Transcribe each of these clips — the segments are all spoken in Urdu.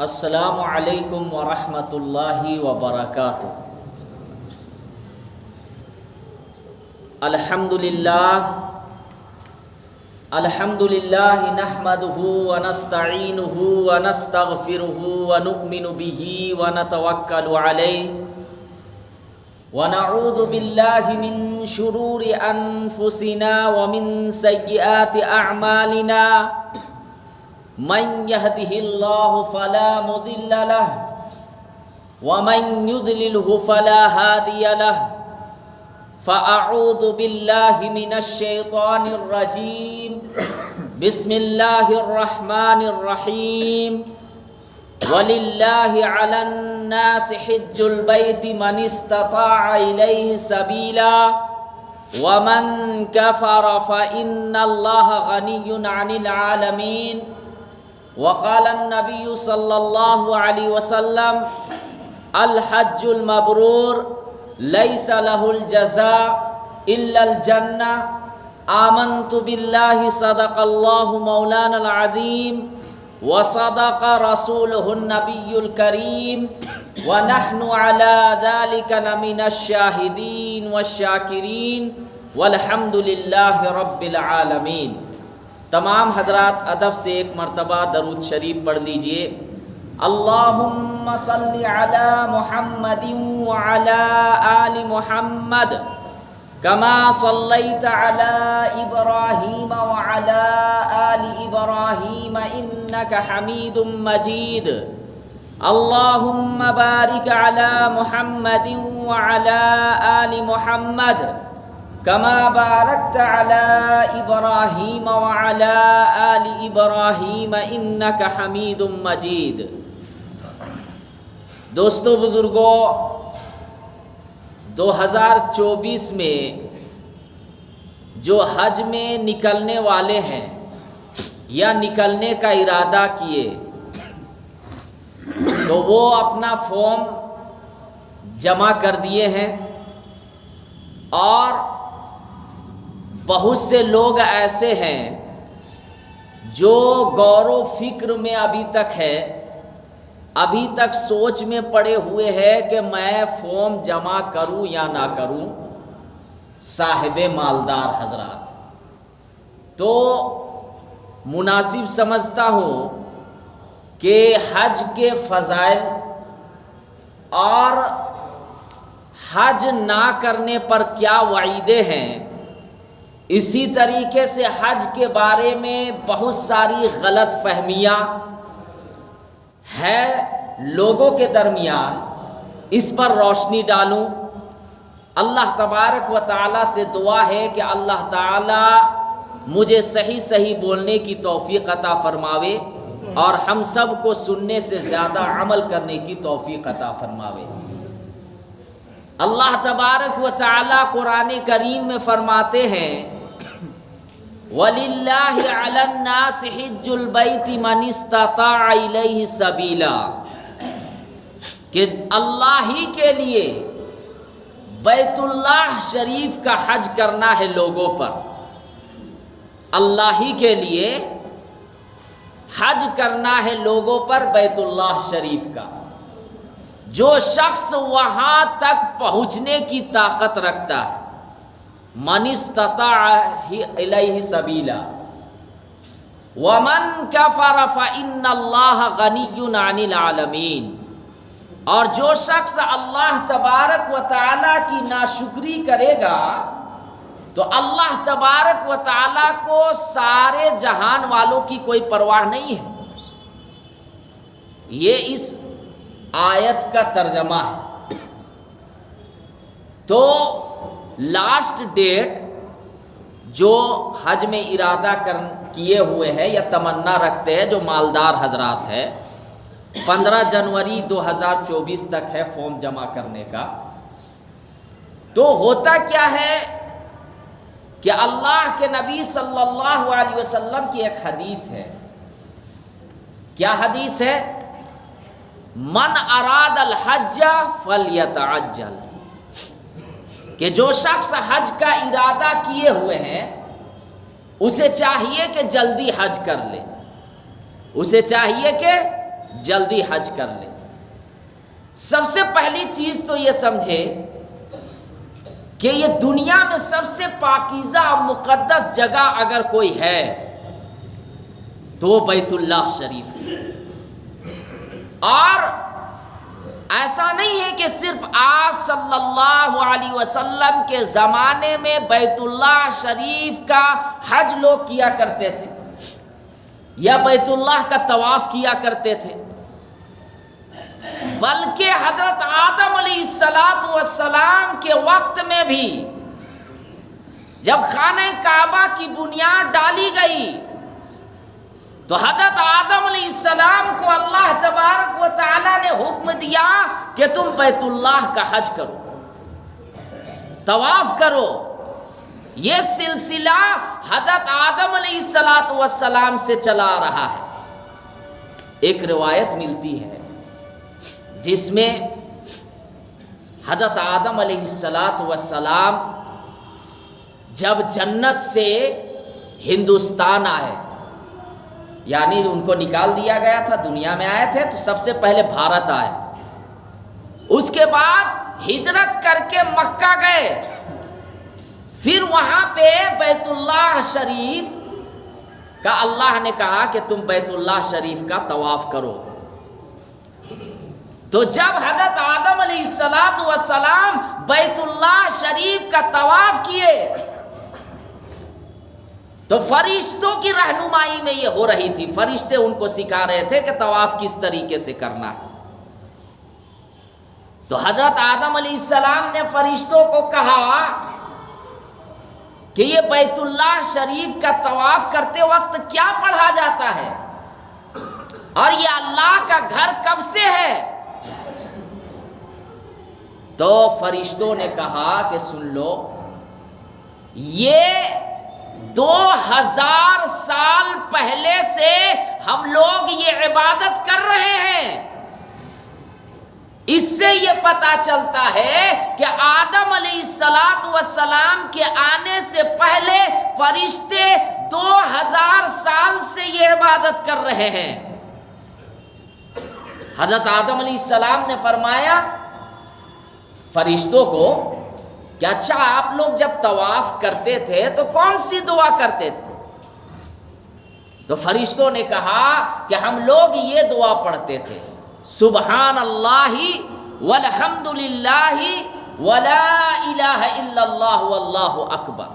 السلام علیکم ورحمۃ اللہ وبرکاتہ۔ الحمد للہ نحمدہ ونستعینہ ونستغفرہ ونؤمن بہ ونتوکل علیہ ونعوذ باللہ من شرور انفسنا ومن سیئات اعمالنا من يهده الله فلا مضل له ومن يضلله فلا هادي له فأعوذ بالله من الشيطان الرجيم بسم الله الرحمن الرحيم ولله على الناس حج البيت من استطاع إليه سبيلا ومن كفر فإن الله غني عن العالمين وقال النبي صلى الله عليه وسلم الحج المبرور ليس له الجزاء إلا الجنة آمنت بالله صدق الله مولانا العظيم وصدق رسوله النبي الكريم ونحن على ذلك لمن الشاهدين والشاكرين والحمد لله رب العالمين۔ تمام حضرات ادب سے ایک مرتبہ درود شریف پڑھ لیجئے۔ اللہم صلی علی محمد وعلی آل محمد کما صلیت علی ابراہیم وعلی آل ابراہیم انک حمید مجید۔ اللہم بارک علی محمد وعلی آل محمد کما بارکت علی ابراہیم وعلی آل ابراہیم انک حمید مجید۔ دوستو بزرگوں، 2024 میں جو حج میں نکلنے والے ہیں یا نکلنے کا ارادہ کیے تو وہ اپنا فارم جمع کر دیے ہیں، اور بہت سے لوگ ایسے ہیں جو غور و فکر میں ابھی تک ہے، ابھی تک سوچ میں پڑے ہوئے ہیں کہ میں فارم جمع کروں یا نہ کروں۔ صاحب مالدار حضرات، تو مناسب سمجھتا ہوں کہ حج کے فضائل اور حج نہ کرنے پر کیا وعیدیں ہیں، اسی طریقے سے حج کے بارے میں بہت ساری غلط فہمیاں ہیں لوگوں کے درمیان، اس پر روشنی ڈالوں۔ اللہ تبارک و تعالیٰ سے دعا ہے کہ اللہ تعالیٰ مجھے صحیح بولنے کی توفیق عطا فرماوے اور ہم سب کو سننے سے زیادہ عمل کرنے کی توفیق عطا فرماوے۔ اللہ تبارک و تعالیٰ قرآن کریم میں فرماتے ہیں وَلِلَّهِ عَلَى النَّاسِ حِجُّ الْبَيْتِ مَنِ اسْتَطَاعَ إِلَيْهِ سَبِيلًا، کہ اللہ ہی کے لیے بیت اللہ شریف کا حج کرنا ہے لوگوں پر۔ اللہ ہی کے لیے حج کرنا ہے لوگوں پر بیت اللہ شریف کا۔ جو شخص وہاں تک پہنچنے کی طاقت رکھتا ہے، من استطاع الیہ سبیلا ومن کفر فإن اللہ غنی عن العالمین، اور جو شخص اللہ تبارک و تعالیٰ کی ناشکری کرے گا تو اللہ تبارک و تعالیٰ کو سارے جہان والوں کی کوئی پرواہ نہیں ہے۔ یہ اس آیت کا ترجمہ ہے۔ تو لاسٹ ڈیٹ جو حج میں ارادہ کیے ہوئے ہیں یا تمنا رکھتے ہیں جو مالدار حضرات ہے، 15 جنوری 2024 تک ہے فارم جمع کرنے کا۔ تو ہوتا کیا ہے کہ اللہ کے نبی صلی اللہ علیہ وسلم کی ایک حدیث ہے۔ کیا حدیث ہے؟ من اراد الحج فلیتعجل، کہ جو شخص حج کا ارادہ کیے ہوئے ہیں اسے چاہیے کہ جلدی حج کر لے، اسے چاہیے کہ جلدی حج کر لے۔ سب سے پہلی چیز تو یہ سمجھے کہ یہ دنیا میں سب سے پاکیزہ مقدس جگہ اگر کوئی ہے تو وہ بیت اللہ شریف ہے۔ اور ایسا نہیں ہے کہ صرف آپ صلی اللہ علیہ وسلم کے زمانے میں بیت اللہ شریف کا حج لوگ کیا کرتے تھے یا بیت اللہ کا طواف کیا کرتے تھے، بلکہ حضرت آدم علیہ السلام کے وقت میں بھی جب خانہ کعبہ کی بنیاد ڈالی گئی تو حضرت آدم علیہ السلام کو اللہ تبارک و تعالی نے حکم دیا کہ تم بیت اللہ کا حج کرو، طواف کرو۔ یہ سلسلہ حضرت آدم علیہ السلام سے چلا رہا ہے۔ ایک روایت ملتی ہے جس میں حضرت آدم علیہ السلام جب جنت سے ہندوستان آئے، یعنی ان کو نکال دیا گیا تھا، دنیا میں آئے تھے تو سب سے پہلے بھارت آئے، اس کے بعد ہجرت کر کے مکہ گئے، پھر وہاں پہ بیت اللہ شریف کا اللہ نے کہا کہ تم بیت اللہ شریف کا طواف کرو۔ تو جب حضرت آدم علیہ السلام بیت اللہ شریف کا طواف کیے تو فرشتوں کی رہنمائی میں یہ ہو رہی تھی، فرشتے ان کو سکھا رہے تھے کہ طواف کس طریقے سے کرنا ہے۔ تو حضرت آدم علیہ السلام نے فرشتوں کو کہا کہ یہ بیت اللہ شریف کا طواف کرتے وقت کیا پڑھا جاتا ہے اور یہ اللہ کا گھر کب سے ہے؟ تو فرشتوں نے کہا کہ سن لو، یہ 2000 سال پہلے سے ہم لوگ یہ عبادت کر رہے ہیں۔ اس سے یہ پتہ چلتا ہے کہ آدم علیہ السلام کے آنے سے پہلے فرشتے 2000 سال سے یہ عبادت کر رہے ہیں۔ حضرت آدم علیہ السلام نے فرمایا فرشتوں کو کہ اچھا آپ لوگ جب طواف کرتے تھے تو کون سی دعا کرتے تھے؟ تو فرشتوں نے کہا کہ ہم لوگ یہ دعا پڑھتے تھے، سبحان اللہ والحمد للہ ولا الہ الا اللہ واللہ اکبر۔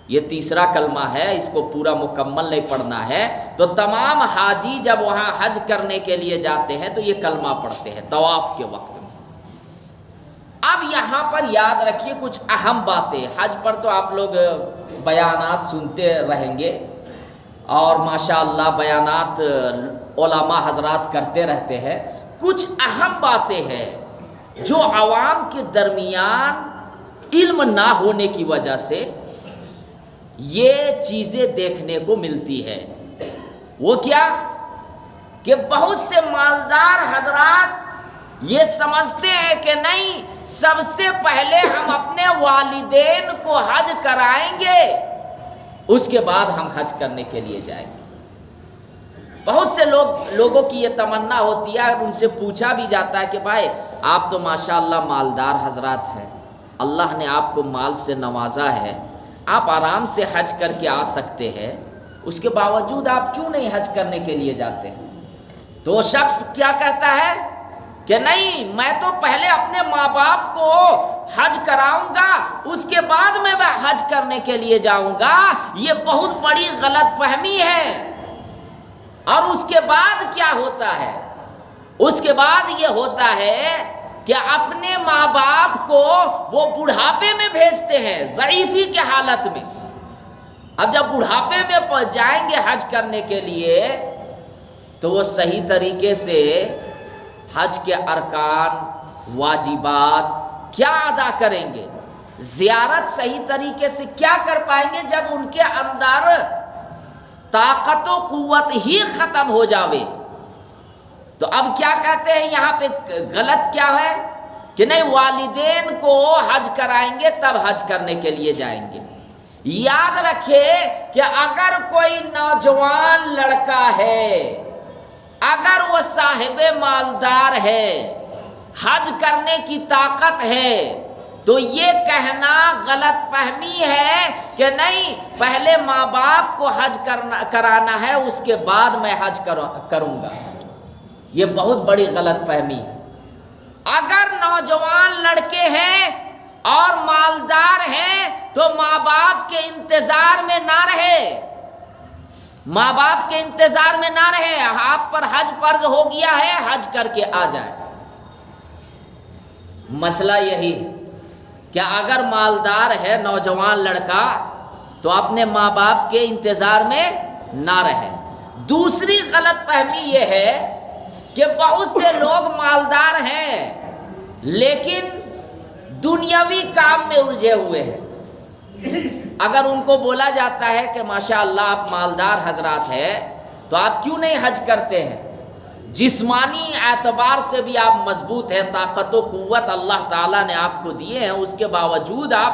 یہ تیسرا کلمہ ہے، اس کو پورا مکمل نہیں پڑھنا ہے۔ تو تمام حاجی جب وہاں حج کرنے کے لیے جاتے ہیں تو یہ کلمہ پڑھتے ہیں طواف کے وقت میں۔ اب یہاں پر یاد رکھیے کچھ اہم باتیں، حج پر تو آپ لوگ بیانات سنتے رہیں گے اور ماشاءاللہ بیانات علماء حضرات کرتے رہتے ہیں۔ کچھ اہم باتیں ہیں جو عوام کے درمیان علم نہ ہونے کی وجہ سے یہ چیزیں دیکھنے کو ملتی ہے۔ وہ کیا کہ بہت سے مالدار حضرات یہ سمجھتے ہیں کہ نہیں، سب سے پہلے ہم اپنے والدین کو حج کرائیں گے، اس کے بعد ہم حج کرنے کے لیے جائیں گے۔ بہت سے لوگوں کی یہ تمنا ہوتی ہے، ان سے پوچھا بھی جاتا ہے کہ بھائی آپ تو ماشاءاللہ مالدار حضرات ہیں، اللہ نے آپ کو مال سے نوازا ہے، آپ آرام سے حج کر کے آ سکتے ہیں، اس کے باوجود آپ کیوں نہیں حج کرنے کے لیے جاتے ہیں؟ تو وہ شخص کیا کہتا ہے کہ نہیں، میں تو پہلے اپنے ماں باپ کو حج کراؤں گا، اس کے بعد میں حج کرنے کے لیے جاؤں گا۔ یہ بہت بڑی غلط فہمی ہے۔ اور اس کے بعد کیا ہوتا ہے؟ اس کے بعد یہ ہوتا ہے کہ اپنے ماں باپ کو وہ بڑھاپے میں بھیجتے ہیں، ضعیفی کے حالت میں۔ اب جب بڑھاپے میں جائیں گے حج کرنے کے لیے تو وہ صحیح طریقے سے حج کے ارکان، واجبات کیا ادا کریں گے؟ زیارت صحیح طریقے سے کیا کر پائیں گے جب ان کے اندر طاقت و قوت ہی ختم ہو جاوے؟ تو اب کیا کہتے ہیں یہاں پہ غلط کیا ہے کہ نہیں، والدین کو حج کرائیں گے تب حج کرنے کے لیے جائیں گے۔ یاد رکھے کہ اگر کوئی نوجوان لڑکا ہے، اگر وہ صاحب مالدار ہے، حج کرنے کی طاقت ہے، تو یہ کہنا غلط فہمی ہے کہ نہیں پہلے ماں باپ کو حج کرانا ہے اس کے بعد میں حج کروں گا، یہ بہت بڑی غلط فہمی ہے۔ اگر نوجوان لڑکے ہیں اور مالدار ہیں تو ماں باپ کے انتظار میں نہ رہے، ماں باپ کے انتظار میں نہ رہے، آپ پر حج فرض ہو گیا ہے، حج کر کے آ جائے۔ مسئلہ یہی ہے کہ اگر مالدار ہے نوجوان لڑکا تو اپنے ماں باپ کے انتظار میں نہ رہے۔ دوسری غلط فہمی یہ ہے کہ بہت سے لوگ مالدار ہیں لیکن دنیاوی کام میں الجھے ہوئے ہیں۔ اگر ان کو بولا جاتا ہے کہ ماشاءاللہ آپ مالدار حضرات ہیں تو آپ کیوں نہیں حج کرتے ہیں، جسمانی اعتبار سے بھی آپ مضبوط ہیں، طاقت و قوت اللہ تعالیٰ نے آپ کو دیے ہیں، اس کے باوجود آپ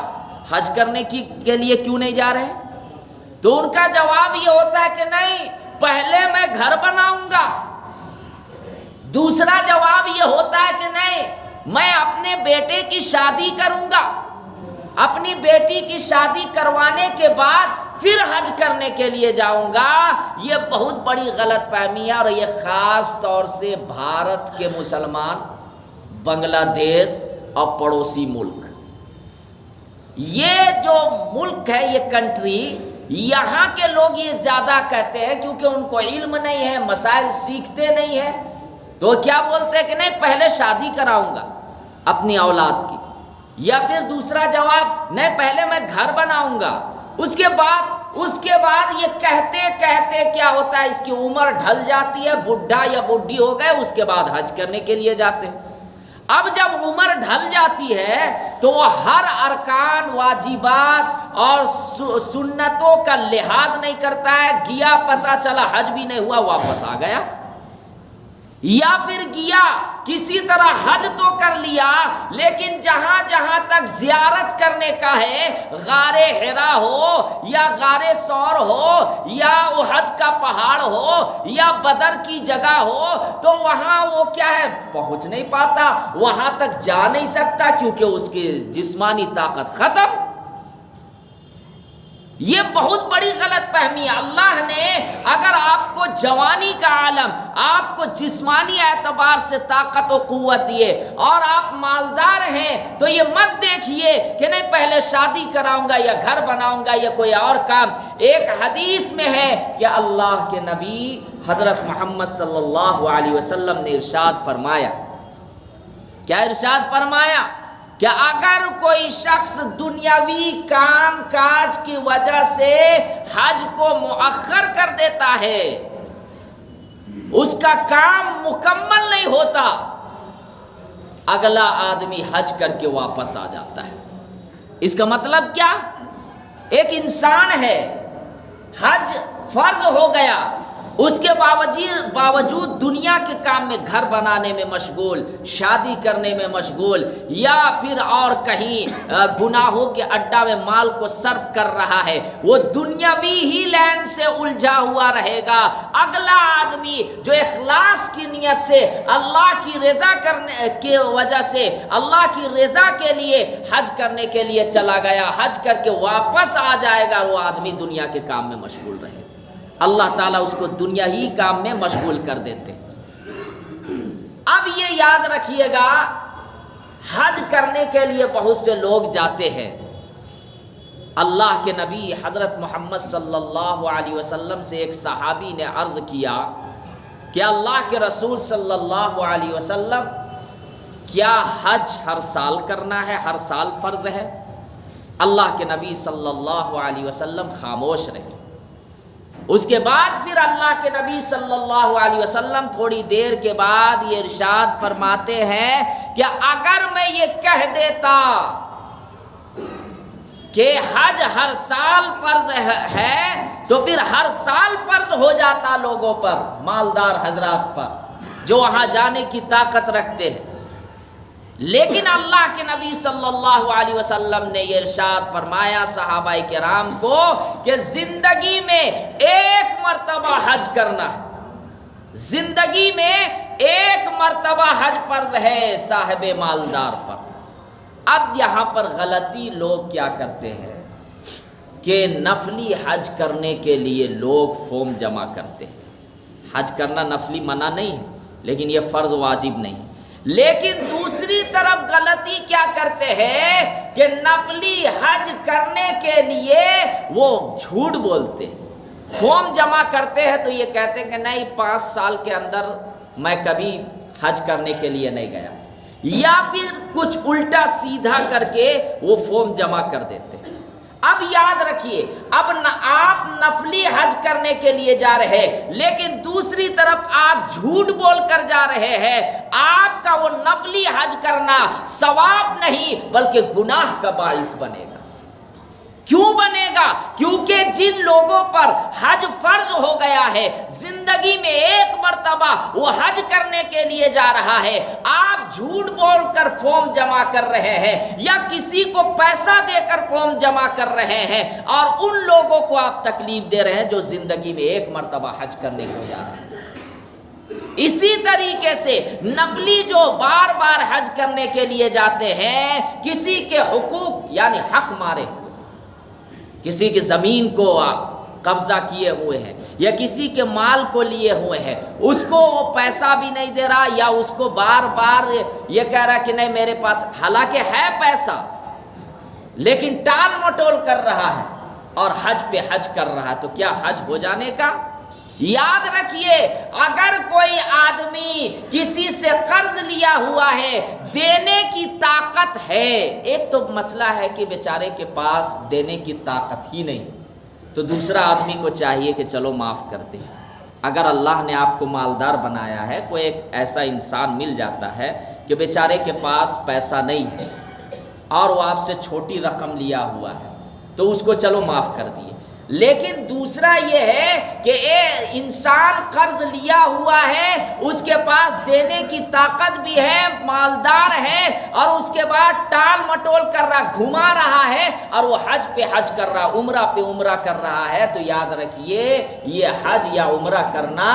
حج کرنے کے لیے کیوں نہیں جا رہے؟ تو ان کا جواب یہ ہوتا ہے کہ نہیں پہلے میں گھر بناؤں گا۔ دوسرا جواب یہ ہوتا ہے کہ نہیں میں اپنے بیٹے کی شادی کروں گا، اپنی بیٹی کی شادی کروانے کے بعد پھر حج کرنے کے لیے جاؤں گا۔ یہ بہت بڑی غلط فہمی ہے، اور یہ خاص طور سے بھارت کے مسلمان، بنگلہ دیش اور پڑوسی ملک، یہ جو ملک ہے، یہ کنٹری، یہاں کے لوگ یہ زیادہ کہتے ہیں کیونکہ ان کو علم نہیں ہے، مسائل سیکھتے نہیں ہیں، تو کیا بولتے ہیں کہ نہیں پہلے شادی کراؤں گا اپنی اولاد کی، یا پھر دوسرا جواب نہیں پہلے میں گھر بناؤں گا، اس کے بعد یہ کہتے کہتے کیا ہوتا ہے اس کی عمر ڈھل جاتی ہے، بڈھا یا بڈھی ہو گئے، اس کے بعد حج کرنے کے لیے جاتے ہیں۔ اب جب عمر ڈھل جاتی ہے تو وہ ہر ارکان، واجبات اور سنتوں کا لحاظ نہیں کرتا ہے، گیا پتہ چلا حج بھی نہیں ہوا، واپس آ گیا، یا پھر گیا کسی طرح حج تو کر لیا لیکن جہاں جہاں تک زیارت کرنے کا ہے، غار حرا ہو یا غار ثور ہو یا احد کا پہاڑ ہو یا بدر کی جگہ ہو، تو وہاں وہ کیا ہے پہنچ نہیں پاتا، وہاں تک جا نہیں سکتا کیونکہ اس کی جسمانی طاقت ختم۔ یہ بہت بڑی غلط فہمی ہے۔ اللہ نے اگر آپ کو جوانی کا عالم، آپ کو جسمانی اعتبار سے طاقت و قوت دیے اور آپ مالدار ہیں تو یہ مت دیکھیے کہ نہیں پہلے شادی کراؤں گا یا گھر بناؤں گا یا کوئی اور کام۔ ایک حدیث میں ہے کہ اللہ کے نبی حضرت محمد صلی اللہ علیہ وسلم نے ارشاد فرمایا، کیا ارشاد فرمایا کہ اگر کوئی شخص دنیاوی کام کاج کی وجہ سے حج کو مؤخر کر دیتا ہے، اس کا کام مکمل نہیں ہوتا، اگلا آدمی حج کر کے واپس آ جاتا ہے۔ اس کا مطلب کیا؟ ایک انسان ہے، حج فرض ہو گیا، اس کے باوجود دنیا کے کام میں، گھر بنانے میں مشغول، شادی کرنے میں مشغول، یا پھر اور کہیں گناہوں کے اڈا میں مال کو صرف کر رہا ہے، وہ دنیاوی ہی لین سے الجھا ہوا رہے گا۔ اگلا آدمی جو اخلاص کی نیت سے، اللہ کی رضا کرنے کی وجہ سے، اللہ کی رضا کے لیے حج کرنے کے لیے چلا گیا، حج کر کے واپس آ جائے گا، وہ آدمی دنیا کے کام میں مشغول رہے گا، اللہ تعالیٰ اس کو دنیا ہی کام میں مشغول کر دیتے۔ اب یہ یاد رکھیے گا، حج کرنے کے لیے بہت سے لوگ جاتے ہیں۔ اللہ کے نبی حضرت محمد صلی اللہ علیہ وسلم سے ایک صحابی نے عرض کیا کہ اللہ کے رسول صلی اللہ علیہ وسلم، کیا حج ہر سال کرنا ہے، ہر سال فرض ہے؟ اللہ کے نبی صلی اللہ علیہ وسلم خاموش رہے۔ اس کے بعد پھر اللہ کے نبی صلی اللہ علیہ وسلم تھوڑی دیر کے بعد یہ ارشاد فرماتے ہیں کہ اگر میں یہ کہہ دیتا کہ حج ہر سال فرض ہے تو پھر ہر سال فرض ہو جاتا لوگوں پر، مالدار حضرات پر جو وہاں جانے کی طاقت رکھتے ہیں، لیکن اللہ کے نبی صلی اللہ علیہ وسلم نے یہ ارشاد فرمایا صحابہ کرام کو کہ زندگی میں ایک مرتبہ حج کرنا ہے، زندگی میں ایک مرتبہ حج فرض ہے صاحب مالدار پر۔ اب یہاں پر غلطی لوگ کیا کرتے ہیں کہ نفلی حج کرنے کے لیے لوگ فارم جمع کرتے ہیں۔ حج کرنا نفلی منع نہیں ہے، لیکن یہ فرض واجب نہیں۔ لیکن دوسری طرف غلطی کیا کرتے ہیں کہ نفلی حج کرنے کے لیے وہ جھوٹ بولتے ہیں، فارم جمع کرتے ہیں تو یہ کہتے ہیں کہ نہیں 5 سال کے اندر میں کبھی حج کرنے کے لیے نہیں گیا، یا پھر کچھ الٹا سیدھا کر کے وہ فارم جمع کر دیتے ہیں۔ اب یاد رکھیے، اب آپ نفلی حج کرنے کے لیے جا رہے ہیں، لیکن دوسری طرف آپ جھوٹ بول کر جا رہے ہیں۔ آپ کا وہ نفلی حج کرنا ثواب نہیں بلکہ گناہ کا باعث بنے گا۔ کیوں بنے گا؟ کیونکہ جن لوگوں پر حج فرض ہو گیا ہے، زندگی میں ایک مرتبہ وہ حج کرنے کے لیے جا رہا ہے، آپ جھوٹ بول کر فارم جمع کر رہے ہیں یا کسی کو پیسہ دے کر فارم جمع کر رہے ہیں، اور ان لوگوں کو آپ تکلیف دے رہے ہیں جو زندگی میں ایک مرتبہ حج کرنے کو جا رہے ہیں۔ اسی طریقے سے نقلی جو بار بار حج کرنے کے لیے جاتے ہیں، کسی کے حقوق یعنی حق مارے، کسی کی زمین کو قبضہ کیے ہوئے ہیں یا کسی کے مال کو لیے ہوئے ہیں، اس کو وہ پیسہ بھی نہیں دے رہا یا اس کو بار بار یہ کہہ رہا کہ نہیں میرے پاس، حالانکہ ہے پیسہ لیکن ٹال مٹول کر رہا ہے اور حج پہ حج کر رہا ہے، تو کیا حج ہو جانے کا؟ یاد رکھیے، اگر کوئی آدمی کسی سے قرض لیا ہوا ہے، دینے کی طاقت ہے، ایک تو مسئلہ ہے کہ بیچارے کے پاس دینے کی طاقت ہی نہیں، تو دوسرا آدمی کو چاہیے کہ چلو معاف کر دیں۔ اگر اللہ نے آپ کو مالدار بنایا ہے، کوئی ایک ایسا انسان مل جاتا ہے کہ بیچارے کے پاس پیسہ نہیں ہے اور وہ آپ سے چھوٹی رقم لیا ہوا ہے، تو اس کو چلو معاف کر دیے۔ لیکن دوسرا یہ ہے کہ انسان قرض لیا ہوا ہے، اس کے پاس دینے کی طاقت بھی ہے، مالدار ہے، اور اس کے بعد ٹال مٹول کر رہا، گھما رہا ہے، اور وہ حج پہ حج کر رہا، عمرہ پہ عمرہ کر رہا ہے، تو یاد رکھیے یہ حج یا عمرہ کرنا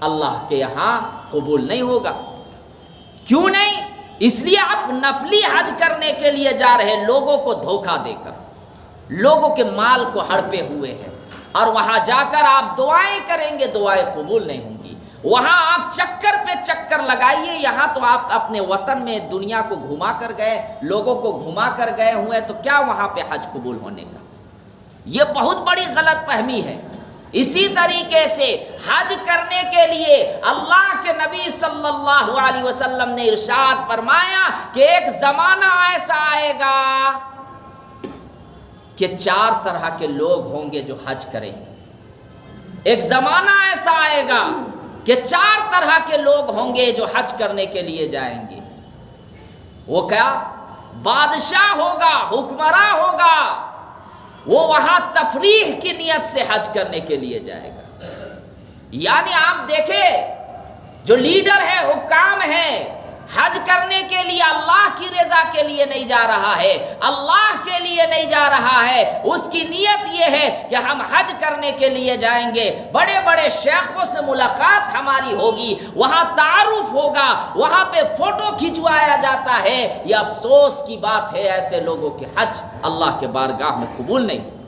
اللہ کے یہاں قبول نہیں ہوگا۔ کیوں نہیں؟ اس لیے آپ نفلی حج کرنے کے لیے جا رہے ہیں، لوگوں کو دھوکہ دے کر، لوگوں کے مال کو ہڑپے ہوئے ہیں، اور وہاں جا کر آپ دعائیں کریں گے، دعائیں قبول نہیں ہوں گی۔ وہاں آپ چکر پہ چکر لگائیے، یہاں تو آپ اپنے وطن میں دنیا کو گھما کر گئے، لوگوں کو گھما کر گئے ہوئے، تو کیا وہاں پہ حج قبول ہونے کا؟ یہ بہت بڑی غلط فہمی ہے۔ اسی طریقے سے حج کرنے کے لیے اللہ کے نبی صلی اللہ علیہ وسلم نے ارشاد فرمایا کہ ایک زمانہ ایسا آئے گا کہ 4 طرح کے لوگ ہوں گے جو حج کریں گے۔ ایک زمانہ ایسا آئے گا کہ 4 طرح کے لوگ ہوں گے جو حج کرنے کے لیے جائیں گے۔ وہ کیا؟ بادشاہ ہوگا، حکمراں ہوگا، وہ وہاں تفریح کی نیت سے حج کرنے کے لیے جائے گا۔ یعنی آپ دیکھیں، جو لیڈر ہے، حکام ہے، حج کرنے کے لیے اللہ کی رضا کے لیے نہیں جا رہا ہے، اللہ کے لیے نہیں جا رہا ہے، اس کی نیت یہ ہے کہ ہم حج کرنے کے لیے جائیں گے، بڑے بڑے شیخوں سے ملاقات ہماری ہوگی، وہاں تعارف ہوگا، وہاں پہ فوٹو کھنچوایا جاتا ہے۔ یہ افسوس کی بات ہے، ایسے لوگوں کے حج اللہ کے بارگاہ میں قبول نہیں۔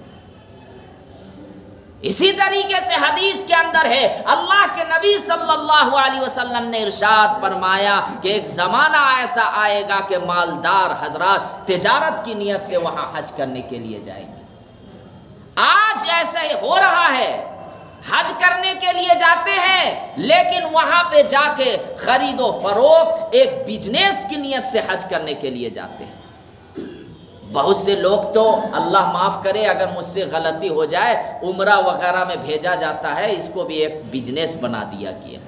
اسی طریقے سے حدیث کے اندر ہے، اللہ کے نبی صلی اللہ علیہ وسلم نے ارشاد فرمایا کہ ایک زمانہ ایسا آئے گا کہ مالدار حضرات تجارت کی نیت سے وہاں حج کرنے کے لیے جائیں گے۔ آج ایسا ہی ہو رہا ہے، حج کرنے کے لیے جاتے ہیں لیکن وہاں پہ جا کے خرید و فروخت ایک بزنس کی نیت سے حج کرنے کے لیے جاتے ہیں۔ بہت سے لوگ تو اللہ معاف کرے اگر مجھ سے غلطی ہو جائے، عمرہ وغیرہ میں بھیجا جاتا ہے، اس کو بھی ایک بزنس بنا دیا گیا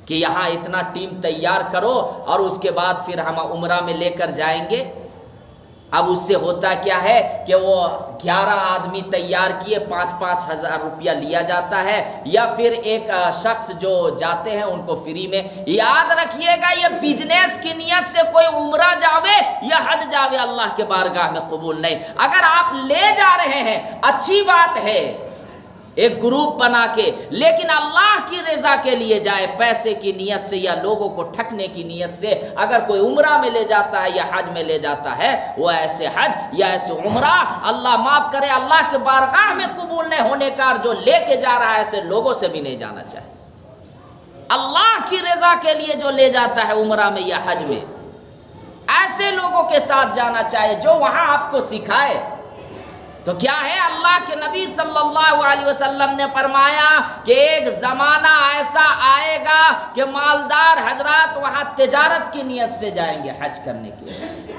کہ یہاں اتنا ٹیم تیار کرو اور اس کے بعد پھر ہم عمرہ میں لے کر جائیں گے۔ اب اس سے ہوتا کیا ہے کہ وہ 11 آدمی تیار کیے، 5-5 ہزار روپیہ لیا جاتا ہے، یا پھر ایک شخص جو جاتے ہیں ان کو فری میں۔ یاد رکھیے گا، یہ بزنس کی نیت سے کوئی عمرہ جاوے یا حج جاوے اللہ کے بارگاہ میں قبول نہیں۔ اگر آپ لے جا رہے ہیں اچھی بات ہے، ایک گروپ بنا کے، لیکن اللہ کی رضا کے لیے جائے، پیسے کی نیت سے یا لوگوں کو ٹھگنے کی نیت سے اگر کوئی عمرہ میں لے جاتا ہے یا حج میں لے جاتا ہے، وہ ایسے حج یا ایسے عمرہ اللہ معاف کرے، اللہ کے بارگاہ میں قبول نہیں ہونے کا، اور جو لے کے جا رہا ہے ایسے لوگوں سے بھی نہیں جانا چاہیے۔ اللہ کی رضا کے لیے جو لے جاتا ہے عمرہ میں یا حج میں، ایسے لوگوں کے ساتھ جانا چاہیے جو وہاں آپ کو سکھائے۔ تو کیا ہے، اللہ کے نبی صلی اللہ علیہ وسلم نے فرمایا کہ ایک زمانہ ایسا آئے گا کہ مالدار حضرات وہاں تجارت کی نیت سے جائیں گے حج کرنے کے لیے۔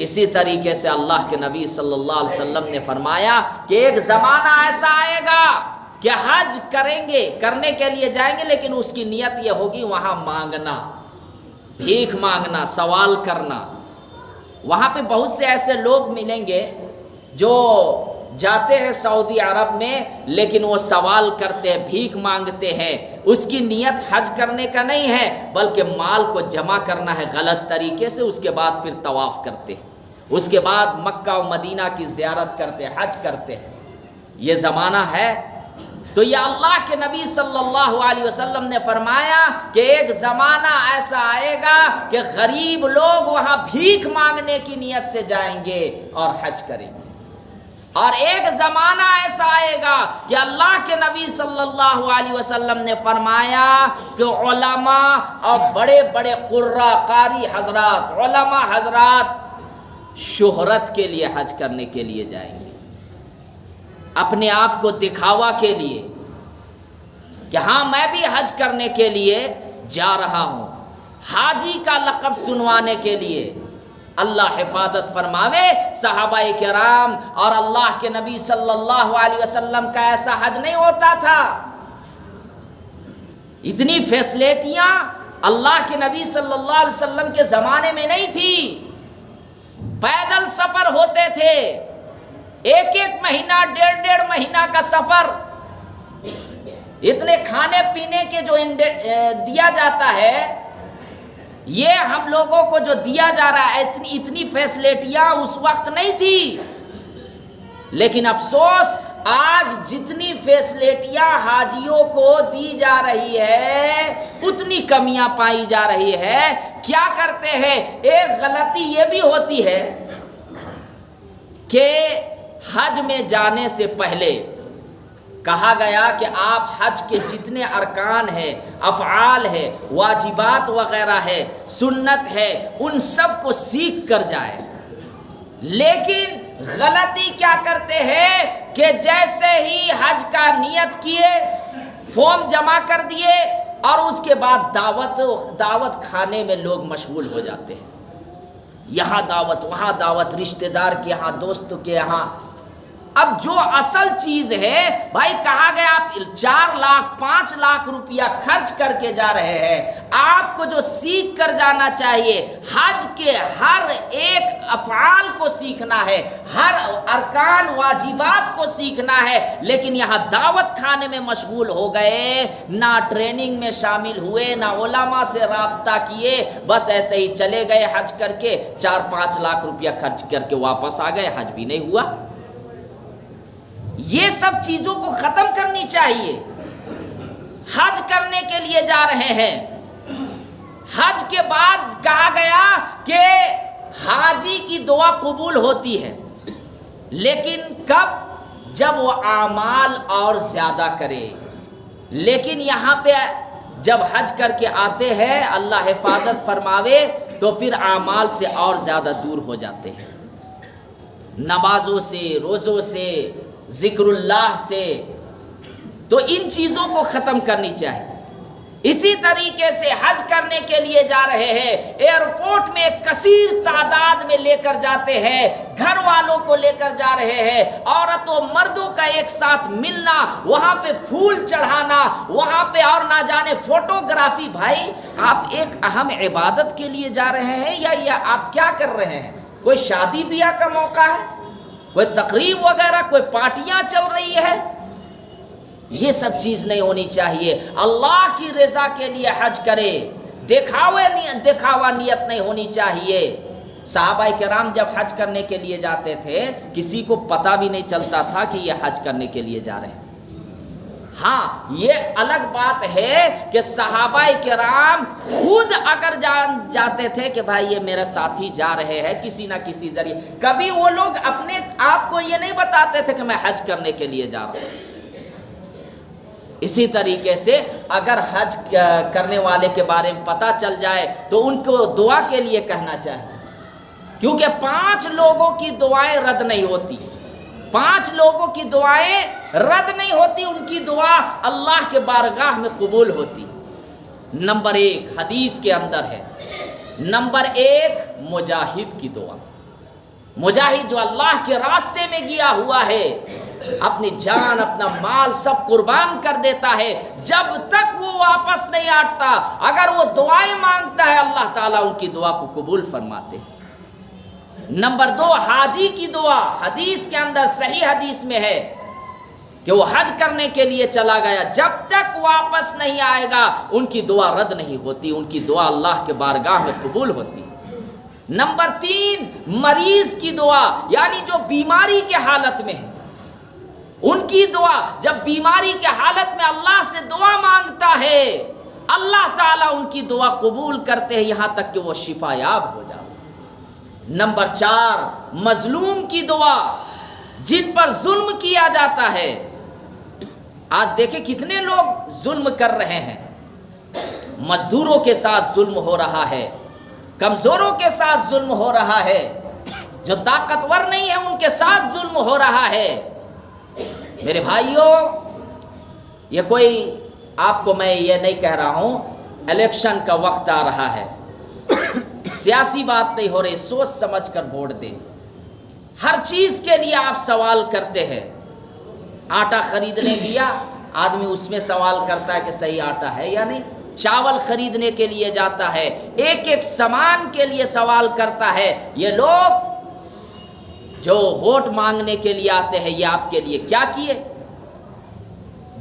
اسی طریقے سے اللہ کے نبی صلی اللہ علیہ وسلم نے فرمایا کہ ایک زمانہ ایسا آئے گا کہ حج کریں گے، کرنے کے لیے جائیں گے، لیکن اس کی نیت یہ ہوگی وہاں مانگنا، بھیک مانگنا، سوال کرنا۔ وہاں پہ بہت سے ایسے لوگ ملیں گے جو جاتے ہیں سعودی عرب میں، لیکن وہ سوال کرتے ہیں، بھیک مانگتے ہیں، اس کی نیت حج کرنے کا نہیں ہے بلکہ مال کو جمع کرنا ہے غلط طریقے سے، اس کے بعد پھر طواف کرتے ہیں، اس کے بعد مکہ و مدینہ کی زیارت کرتے ہیں، حج کرتے ہیں۔ یہ زمانہ ہے۔ تو یہ اللہ کے نبی صلی اللہ علیہ وسلم نے فرمایا کہ ایک زمانہ ایسا آئے گا کہ غریب لوگ وہاں بھیک مانگنے کی نیت سے جائیں گے اور حج کریں گے، اور ایک زمانہ ایسا آئے گا کہ اللہ کے نبی صلی اللہ علیہ وسلم نے فرمایا کہ علماء اور بڑے بڑے قراء قاری حضرات، علماء حضرات شہرت کے لیے حج کرنے کے لیے جائیں گے، اپنے آپ کو دکھاوا کے لیے کہ ہاں میں بھی حج کرنے کے لیے جا رہا ہوں، حاجی کا لقب سنوانے کے لیے۔ اللہ حفاظت فرماوے، صحابہ کرام اور اللہ کے نبی صلی اللہ علیہ وسلم کا ایسا حج نہیں ہوتا تھا۔ اتنی فیسلٹیاں اللہ کے نبی صلی اللہ علیہ وسلم کے زمانے میں نہیں تھی، پیدل سفر ہوتے تھے، ایک ایک مہینہ، ڈیڑھ مہینہ کا سفر۔ اتنے کھانے پینے کے جو دیا جاتا ہے، یہ ہم لوگوں کو جو دیا جا رہا ہے، اتنی فیسلٹیاں اس وقت نہیں تھی۔ لیکن افسوس، آج جتنی فیسلٹیاں حاجیوں کو دی جا رہی ہے اتنی کمیاں پائی جا رہی ہے۔ کیا کرتے ہیں، ایک غلطی یہ بھی ہوتی ہے کہ حج میں جانے سے پہلے کہا گیا کہ آپ حج کے جتنے ارکان ہیں، افعال ہے، واجبات وغیرہ ہے، سنت ہے، ان سب کو سیکھ کر جائے۔ لیکن غلطی کیا کرتے ہیں کہ جیسے ہی حج کا نیت کیے، فارم جمع کر دیے، اور اس کے بعد دعوت کھانے میں لوگ مشغول ہو جاتے ہیں، یہاں دعوت، وہاں دعوت، رشتہ دار کے یہاں، دوست کے یہاں۔ اب جو اصل چیز ہے بھائی، کہا گیا آپ 4 لاکھ 5 لاکھ روپیہ خرچ کر کے جا رہے ہیں، آپ کو جو سیکھ کر جانا چاہیے، حج کے ہر ایک افعال کو سیکھنا ہے، ہر ارکان واجبات کو سیکھنا ہے۔ لیکن یہاں دعوت کھانے میں مشغول ہو گئے، نہ ٹریننگ میں شامل ہوئے، نہ علماء سے رابطہ کیے، بس ایسے ہی چلے گئے حج کر کے، 4-5 لاکھ روپیہ خرچ کر کے واپس آ گئے، حج بھی نہیں ہوا۔ یہ سب چیزوں کو ختم کرنی چاہیے۔ حج کرنے کے لیے جا رہے ہیں، حج کے بعد کہا گیا کہ حاجی کی دعا قبول ہوتی ہے، لیکن کب؟ جب وہ اعمال اور زیادہ کرے۔ لیکن یہاں پہ جب حج کر کے آتے ہیں، اللہ حفاظت فرماوے، تو پھر اعمال سے اور زیادہ دور ہو جاتے ہیں، نمازوں سے، روزوں سے، ذکر اللہ سے۔ تو ان چیزوں کو ختم کرنی چاہیے۔ اسی طریقے سے حج کرنے کے لیے جا رہے ہیں، ایئرپورٹ میں کثیر تعداد میں لے کر جاتے ہیں، گھر والوں کو لے کر جا رہے ہیں، عورتوں مردوں کا ایک ساتھ ملنا، وہاں پہ پھول چڑھانا، وہاں پہ اور نہ جانے فوٹوگرافی۔ بھائی، آپ ایک اہم عبادت کے لیے جا رہے ہیں یا آپ کیا کر رہے ہیں؟ کوئی شادی بیاہ کا موقع ہے، کوئی تقریب وغیرہ، کوئی پارٹیاں چل رہی ہے؟ یہ سب چیز نہیں ہونی چاہیے۔ اللہ کی رضا کے لیے حج کرے، دکھاوا نیت نہیں ہونی چاہیے۔ صحابہ کرام جب حج کرنے کے لیے جاتے تھے، کسی کو پتہ بھی نہیں چلتا تھا کہ یہ حج کرنے کے لیے جا رہے ہیں۔ ہاں یہ الگ بات ہے کہ صحابہ کرام خود اگر جاتے تھے کہ بھائی یہ میرا ساتھی جا رہے ہیں کسی نہ کسی ذریعے، کبھی وہ لوگ اپنے آپ کو یہ نہیں بتاتے تھے کہ میں حج کرنے کے لیے جا رہا ہوں۔ اسی طریقے سے اگر حج کرنے والے کے بارے میں پتہ چل جائے تو ان کو دعا کے لیے کہنا چاہیے، کیونکہ 5 لوگوں کی دعائیں رد نہیں ہوتی، 5 لوگوں کی دعائیں رد نہیں ہوتی، ان کی دعا اللہ کے بارگاہ میں قبول ہوتی۔ نمبر 1 حدیث کے اندر ہے، نمبر 1 مجاہد کی دعا۔ مجاہد جو اللہ کے راستے میں گیا ہوا ہے، اپنی جان اپنا مال سب قربان کر دیتا ہے، جب تک وہ واپس نہیں آتا اگر وہ دعائیں مانگتا ہے اللہ تعالیٰ ان کی دعا کو قبول فرماتے ہیں۔ نمبر 2 حاجی کی دعا، حدیث کے اندر صحیح حدیث میں ہے کہ وہ حج کرنے کے لیے چلا گیا، جب تک واپس نہیں آئے گا ان کی دعا رد نہیں ہوتی، ان کی دعا اللہ کے بارگاہ میں قبول ہوتی۔ نمبر 3 مریض کی دعا، یعنی جو بیماری کے حالت میں ہے ان کی دعا، جب بیماری کے حالت میں اللہ سے دعا مانگتا ہے اللہ تعالیٰ ان کی دعا قبول کرتے ہیں یہاں تک کہ وہ شفا یاب ہو جائے۔ نمبر 4 مظلوم کی دعا، جن پر ظلم کیا جاتا ہے۔ آج دیکھیں کتنے لوگ ظلم کر رہے ہیں، مزدوروں کے ساتھ ظلم ہو رہا ہے، کمزوروں کے ساتھ ظلم ہو رہا ہے، جو طاقتور نہیں ہے ان کے ساتھ ظلم ہو رہا ہے۔ میرے بھائیوں، یہ کوئی آپ کو میں یہ نہیں کہہ رہا ہوں الیکشن کا وقت آ رہا ہے، سیاسی بات نہیں ہو رہی، سوچ سمجھ کر ووٹ دیں۔ ہر چیز کے لیے آپ سوال کرتے ہیں، آٹا خریدنے گیا آدمی اس میں سوال کرتا ہے کہ صحیح آٹا ہے یا نہیں، چاول خریدنے کے لیے جاتا ہے، ایک ایک سامان کے لیے سوال کرتا ہے۔ یہ لوگ جو ووٹ مانگنے کے لیے آتے ہیں یہ آپ کے لیے کیا کیے؟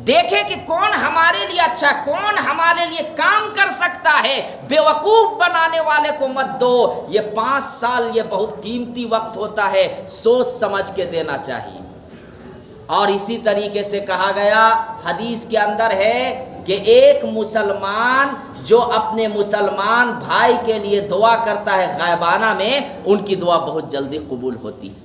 دیکھیں کہ کون ہمارے لیے اچھا، کون ہمارے لیے کام کر سکتا ہے۔ بے وقوف بنانے والے کو مت دو، یہ 5 سال یہ بہت قیمتی وقت ہوتا ہے، سوچ سمجھ کے دینا چاہیے۔ اور اسی طریقے سے کہا گیا حدیث کے اندر ہے کہ ایک مسلمان جو اپنے مسلمان بھائی کے لیے دعا کرتا ہے غائبانہ میں، ان کی دعا بہت جلدی قبول ہوتی ہے۔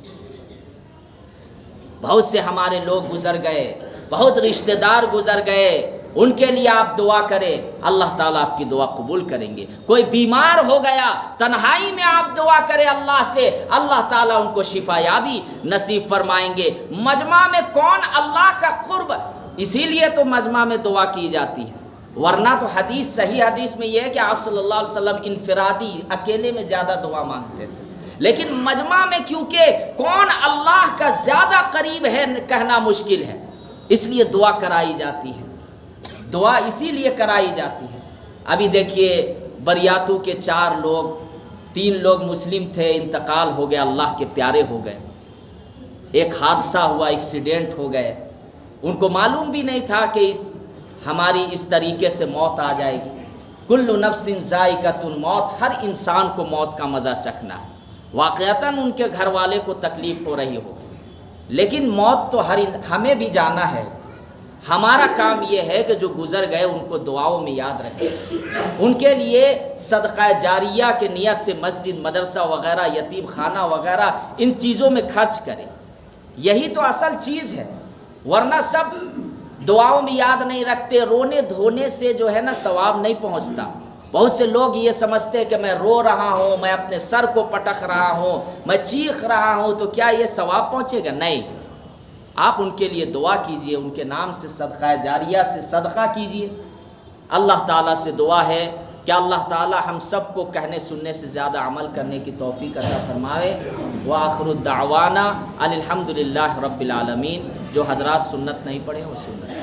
بہت سے ہمارے لوگ گزر گئے، بہت رشتہ دار گزر گئے، ان کے لیے آپ دعا کریں، اللہ تعالیٰ آپ کی دعا قبول کریں گے۔ کوئی بیمار ہو گیا، تنہائی میں آپ دعا کریں اللہ سے، اللہ تعالیٰ ان کو شفا یابی نصیب فرمائیں گے۔ مجمع میں کون اللہ کا قرب، اسی لیے تو مجمع میں دعا کی جاتی ہے، ورنہ تو حدیث صحیح حدیث میں یہ ہے کہ آپ صلی اللہ علیہ وسلم انفرادی اکیلے میں زیادہ دعا مانگتے تھے، لیکن مجمع میں کیونکہ کون اللہ کا زیادہ قریب ہے کہنا مشکل ہے، اس لیے دعا کرائی جاتی ہے، دعا اسی لیے کرائی جاتی ہے۔ ابھی دیکھیے بریاتو کے 4 لوگ، 3 لوگ مسلم تھے، انتقال ہو گیا، اللہ کے پیارے ہو گئے، ایک حادثہ ہوا، ایکسیڈنٹ ہو گئے، ان کو معلوم بھی نہیں تھا کہ ہماری اس طریقے سے موت آ جائے گی۔ کل نفس ذائقۃ الموت، ہر انسان کو موت کا مزہ چکھنا ہے۔ واقعتاً ان کے گھر والے کو تکلیف ہو رہی ہو، لیکن موت تو ہمیں بھی جانا ہے۔ ہمارا کام یہ ہے کہ جو گزر گئے ان کو دعاؤں میں یاد رکھیں، ان کے لیے صدقہ جاریہ کے نیت سے مسجد، مدرسہ وغیرہ، یتیم خانہ وغیرہ ان چیزوں میں خرچ کریں، یہی تو اصل چیز ہے۔ ورنہ سب دعاؤں میں یاد نہیں رکھتے، رونے دھونے سے جو ہے نا ثواب نہیں پہنچتا۔ بہت سے لوگ یہ سمجھتے ہیں کہ میں رو رہا ہوں، میں اپنے سر کو پٹک رہا ہوں، میں چیخ رہا ہوں تو کیا یہ ثواب پہنچے گا؟ نہیں، آپ ان کے لیے دعا کیجئے، ان کے نام سے صدقہ جاریہ سے صدقہ کیجئے۔ اللہ تعالیٰ سے دعا ہے کہ اللہ تعالیٰ ہم سب کو کہنے سننے سے زیادہ عمل کرنے کی توفیق عطا فرمائے۔ وآخر الدعوانا الحمدللہ رب العالمین۔ جو حضرات سنت نہیں پڑھے وہ سنت